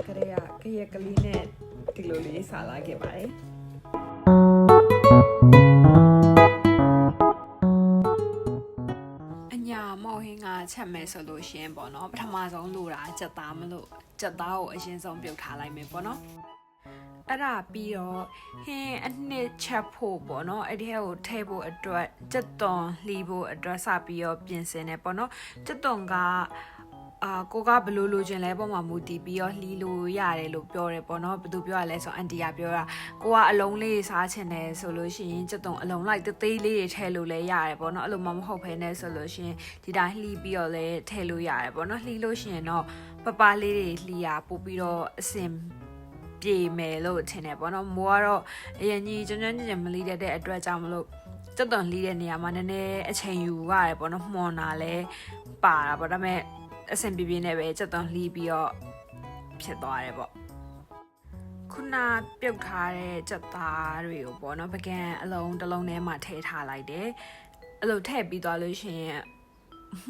ကလေးကရက်ကလေးနဲ့ဒီလိုလေးစားလာခဲ့ပါတယ်အညာမော်ဟင်းကချက်မယ်ဆိုလို့ရှင်ပေါ့နော်ပထမဆုံးလိုတာကြက်သားမလို့ကြက်သားကိုအရင်ဆုံးပြုတ်ထားလိုက်မယ်ပေါ့နော်အဲ့ဒါပြီးတော့ဟင်းအနှစ်ချက်ဖို့ပေါ့နော်အဲ့ဒီဟဲကိုထည့်ဖို့အတွက်ကြက်သွန်လှီးဖို့အတွက်စပြီးတော့ပြင်ဆင်နေပေါ့နော်ကြက်သွန်ကကိုကဘလို့လိုချင်လဲပေါ့မှာမူတည်ပြီးတော့လှီးလို့ရတယ်လို့ပြောတယ်ပေါ့နော်ဘယ်သူပြောရလဲဆိုအန်တီကပြောတာကိုကအလုံးလေးစားချင်တယ်ဆိုလို့ရှိရင်ကြက်သွန်အလုံးလိုက်သေးလေးတွေထည့်လို့လဲရတယ်ပေါ့နော်အဲ့လိုမှမဟုတ်ဘဲနဲ့ဆိုလို့ရှိရင်ဒီတိုင်းလှီးပြီးတော့လဲထည့်လို့ရတယ်ပေါ့နော်လှီးလို့ရှိရင်တော့ပပလေးတွေလှီးရပို့ပြီးတော့အစင်ပြေမယ်လို့ထင်တယ်ပေါ့နော်မိုးကတော့အရင်ကြီးကျွမ်းကျွမ်းကျင်ကျင်မလီတဲ့အတွက်ကြောင့်မလို့ကြက်သွန်လှီးတဲ့နေရာမှာနည်းနည်းအချိန်ယူရတယ်ပေါ့နော်မှွန်တာလဲပါတာပေါ့ဒါပေမဲ့အဆင်ပြေပြေနဲ့ပဲကြက်သွန်လှီးပြီးတော့ဖြစ်သွားတယ်ပေါ့ခုနပြုတ်ထားတဲ့ကြက်သားတွေကိုပေါ့နော်ပကံအလုံးတစ်လုံးထဲမှာထည့်ထားလိုက်တယ်အဲ့လိုထည့်ပြီးသွားလို့ရှိရင်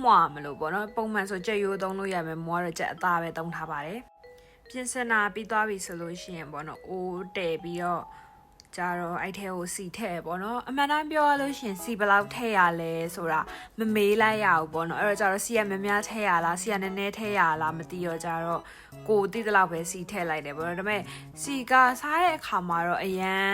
မှွာမလို့ပေါ့နော်ပုံမှန်ဆိုကြက်ရိုးသုံးလို့ရမယ်မိုးကတော့ကြက်အသားပဲသုံးထားပါတယ်ပြင်ဆင်တာပြီးသွားပြီဆိုလို့ရှိရင်ပေါ့နော်အိုးတည်ပြီးတော့ကြတော့အဲ့ထဲကိုစီထည့်ပေါ့နော်အမှန်တမ်းပြောရလို့ရှိရင်စီဘယ်လောက်ထည့်ရလဲဆိုတာမမေးလိုက်ရဘူးပေါ့နော်အဲ့တော့ကြတော့စီကများများထည့်ရလားစီကနည်းနည်းထည့်ရလားမသိတော့ကြတော့ကိုတိတလောက်ပဲစီထည့်လိုက်တယ်ပေါ့နော်ဒါပေမဲ့စီကစားတဲ့အခါမှာတော့အရန်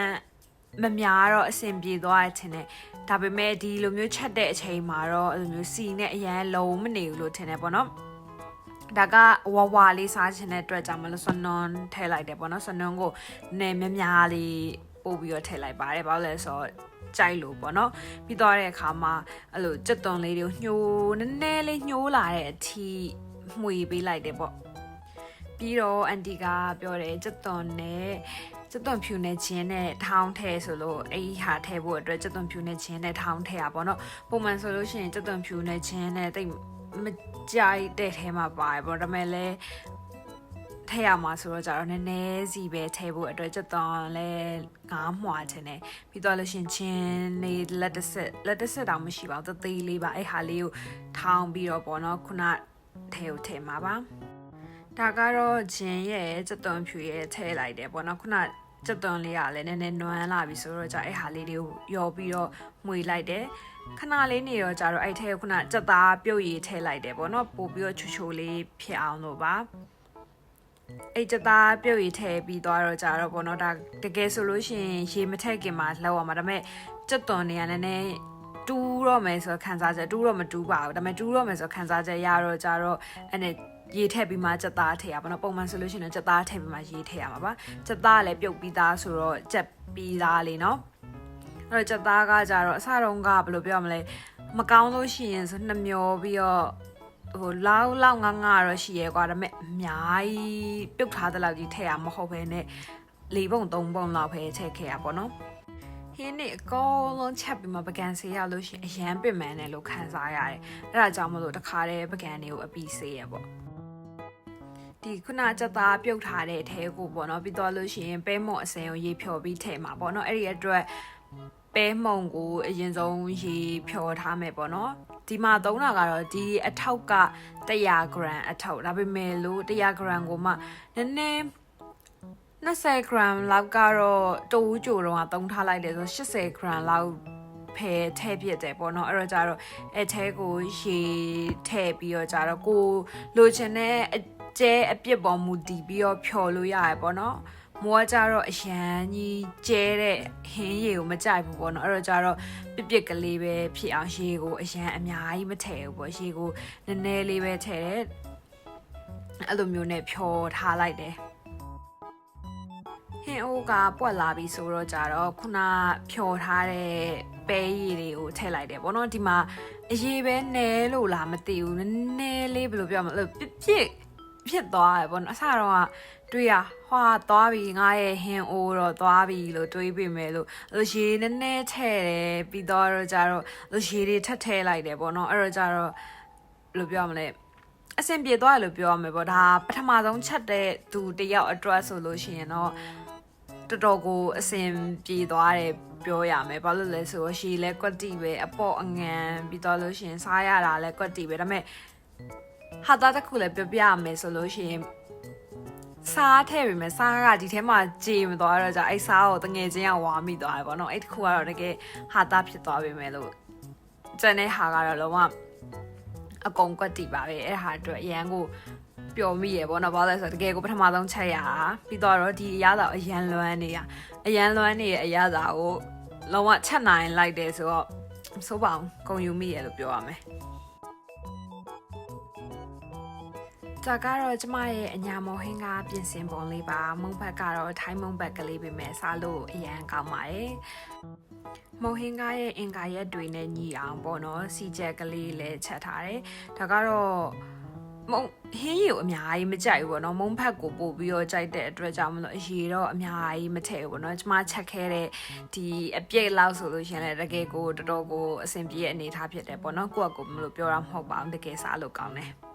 မများတော့အဆင်ပြေသွားတယ်ထင်တယ်ဒါပေမဲ့ဒီလိုမျိုးချက်တဲ့အချိန်မှာတော့အဲ့လိုမျိုးစီနဲ့အရန်လုံးမနေဘူးလို့ထင်တယ်ပေါ့နော်ဒါကဝဝလေးစားချင်တဲ့အတွက်ကြောင့်မလို့ဆွနွန်ထည့်လိုက်တယ်ပေါ့နော်ဆွနွန်ကိုနည်းများများလေးပို့ပြီးတော့ထည့်လိုက်ပါတယ်ဘာလို့လဲဆိုတော့ကြိုက်လို့ပေါ့နော်ပြီးတော့တဲ့အခါမှာအဲ့လိုကြက်သွန်လေးတွေကိုညှိုးနည်းနည်းလေးညှိုးလာတဲ့အထိမှွေပေးလိုက်တယ်ပေါ့ပြီးတော့အန်တီကပြောတယ်ကြက်သွန်နဲ့ကြက်သွန်ဖြူနဲ့ချင်းနဲ့ထောင်းထဲဆိုလို့အဲ့ဒီဟာထဲဖို့အတွက်ကြက်သွန်ဖြူနဲ့ချင်းနဲ့ထောင်းထဲရပါတော့ပုံမှန်ဆိုလို့ရှိရင်ကြက်သွန်ဖြူနဲ့ချင်းနဲ့တိတ်မကြိုက်တဲ့ထဲမှာပါတယ်ပေါ့ဒါပေမဲ့လည်းထည့်ရမှာဆိုတော့ကြတော့နည်းနည်းစီပဲထည့်ဖို့အတွက်ကြက်သွန်လဲငါးမှွာချင်တယ်ပြီးတော့လို့ရှင်ချင်းလေးလက်တစ်ဆက်တောင်မရှိပါဘူးသေးလေးပါအဲ့ဟာလေးကိုထောင်းပြီးတော့ပေါ့နော်ခုနထဲကိုထည့်မှာပါဒါကတော့ချင်းရဲ့ကြက်သွန်ဖြူရဲ့ထည့်လိုက်တယ်ပေါ့နော်ခုနကြက်သွန်လေးကလည်းနည်းနည်းနွမ်းလာပြီဆိုတော့じゃအဲ့ဟာလေးတွေကိုယော်ပြီးတော့မှွေလိုက်တယ်ခဏလေးနေတော့ကြတော့အဲ့ထဲခုနကြက်သားပြုတ်ရည်ထည့်လိုက်တယ်ပေါ့နော်ပို့ပြီးတော့ချိုလေးဖြစ်အောင်လို့ပါအဲ့ကြက်သားပြုတ်ရည်ထည့်ပြီးသွားတော့ကြတော့ပေါ့နော်ဒါတကယ်ဆိုလို့ရှိရင်ရေမထည့်ခင်မှာလောက်အောင်ပါဒါပေမဲ့ကြက်သွန်တွေကလည်းနည်းနည်းတူးတော့မယ်ဆိုခံစားချက်တူးတော့မတူးပါဘူးဒါပေမဲ့တူးတော့မယ်ဆိုခံစားချက်ရတော့ကြတော့အဲ့နဲ့ရေထည့်ပြီးမှကြက်သားထည့်ရပါတော့ပုံမှန်ဆိုလို့ရှိရင်ကြက်သားထည့်ပြီးမှရေထည့်ရမှာပါကြက်သားကလည်းပြုတ်ပြီးသားဆိုတော့ကြက်ပြီးသားလေးနော်အဲ့တော့ကြက်သားကကြတော့အစတုန်းကဘယ်လိုပြောရမလဲမကောင်းလို့ရှိရင်ဆိုနှမျောပြီးတော့ဟိုလောက်ငါတော့ရှိရဲကွာဒါပေမဲ့အများကြီးပြုတ်ထားတဲ့လောက်ကြီးထည့်ရမဟုတ်ဘဲနဲ့၄ပုံ၃ပုံလောက်ပဲထည့်ခဲ့ရပါတော့ဟင်းနဲ့အကောလုံးချက်ပြီးမှပကံဆေးရလို့ရှိရင်အရန်ပင်ပန်းတယ်လို့ခံစားရတယ်အဲ့ဒါကြောင့်မလို့တခါတည်းပကံတွေကိုအပီဆေးရပေါ့ဒီခုနကြက်သားပြုတ်ထားတဲ့အထဲကိုပေါ့နော်ပြီးတော့လို့ရှိရင်ပဲမုံအစင်ကိုရေဖြော်ပြီးထည့်မှာပေါ့နော်အဲ့ဒီအတွက်ပဲမုံကိုအရင်ဆုံးရေဖြော်ထားမယ်ပေါ့နော်ဒီမှာသုံးတာကတော့ဒီအထောက်က100 gram အထောက်ဒါပေမဲ့လို့100 gram ကိုမှနည်းနည်း20 gram လောက်ကတော့တူးကြိုတော့သုံးထားလိုက်တယ်ဆို80 gram လောက်ဖဲထည့်ပြတယ်ပေါ့နော်အဲ့တော့ကြတော့အဲထဲကိုရေထည့်ပြီးတော့ကြတော့ကိုလိုချင်တဲ့အကျဲအပြစ်ပေါ်မူတည်ပြီးတော့ဖြော်လို့ရတယ်ပေါ့နော်မိုးကကြတော့အရန်ကြီးကျဲတဲ့ဟင်းရေကိုမကြိုက်ဘူးပေါ့နော်အဲ့တော့ကြတော့ပြစ်ကလေးပဲဖြစ်အောင်ရေကိုအရန်အများကြီးမထည့်ဘူးပေါ့ရေကိုနည်းနည်းလေးပဲထည့်တယ်အဲ့လိုမျိုးနဲ့ဖြော်ထားလိုက်တယ်ဟင်းအိုးကပွက်လာပြီဆိုတော့ကြတော့ခုနဖြော်ထားတဲ့ပဲရည်တွေကိုထည့်လိုက်တယ်ပေါ့နော်ဒီမှာအရေးပဲနဲလို့လားမသိဘူးနည်းနည်းလေးဘယ်လိုပြောမလဲဖြစ်သွားတယ်ပေါ့နော်အစတော့တွေ့ရဟွာသွားပြီငါရဲ့ဟင်းအိုးတော့သွားပြီလို့တွေးပြီးမယ်လို့ရေနည်းနည်းထည့်တယ်ပြီးတော့ကြတော့ရေတွေထပ်ထည့်လိုက်တယ်ပေါ့နော်အဲ့တော့ကြတော့ဘယ်လိုပြောမလဲအဆင်ပြေသွားတယ်လို့ပြောရမယ်ပေါ့ဒါပထမဆုံးချက်တဲ့သူတယောက်အတွက်ဆိုလို့ရှိရင်တော့တော်တော်ကိုအဆင်ပြေသွားတယ်ပြောရမယ်ဘာလို့လဲဆိုတော့ရေလဲကွက်တီပဲအပေါ့အငံပြီးတော့လို့ရှိရင်စားရတာလဲကွက်တီပဲဒါပေမဲ့ဟာတာတစ်ခုလည်းပြပြရမယ်ဆိုလို့ရှိရင် စားထည့်ပြီမဲ့စားကဒီထဲမှာကြေမသွားတော့じゃအဲ့စားကိုတငယ်ချင်းကဝါမိသွားတယ်ပေါ့နော်အဲ့တစ်ခုကတော့တကယ်ဟာတာဖြစ်သွားပြီမဲ့လို့ကျန်တဲ့ဟာကတော့လုံးဝအကုန်ကွက်တီပါပဲအဲ့ဟာအတွက်အရန်ကိုပျော်မိရပေါ့နော်ဘာလို့လဲဆိုတော့တကယ်ကိုပထမဆုံးချက်ရတာပြီးတော့ဒီအရသာအရန်လွမ်းနေရအရန်လွမ်းနေရဲ့အရသာကိုလုံးဝချက်နိုင်လိုက်တယ်ဆိုတော့စိုးပါအောင်ဂုံယူမိရလို့ပြောရမယ်ဒါကတော့ကျမရဲ့အညာမော်ဟင်းကပြင်ဆင်ပုံလေးပါမုံဘက်ကတော့ထိုင်းမုံဘက်ကလေးပဲမဲ့စားလို့အရန်ကောင်းပါတယ်မုံဟင်းကရဲ့အင်္ဂါရက်တွေနဲ့ညီအောင်ပေါ့နော်စီချက်ကလေးလည်းချက်ထားတယ်ဒါကတော့မုံဟင်းရီကိုအများကြီးမကြိုက်ဘူးပေါ့နော်မုံဘက်ကိုပို့ပြီးတော့ကြိုက်တဲ့အတွက်ကြောင့်မလို့အရေတော့အများကြီးမထည့်ဘူးပေါ့နော်ကျမချက်ခဲတဲ့ဒီအပြည့်လောက်ဆိုလို့ရှင်လည်းတကယ်ကိုတော်တော်ကိုအဆင်ပြေတဲ့အနေထားဖြစ်တယ်ပေါ့နော်ကိုယ့်အကူမလို့ပြောတာမဟုတ်ပါဘူးတကယ်စားလို့ကောင်းတယ်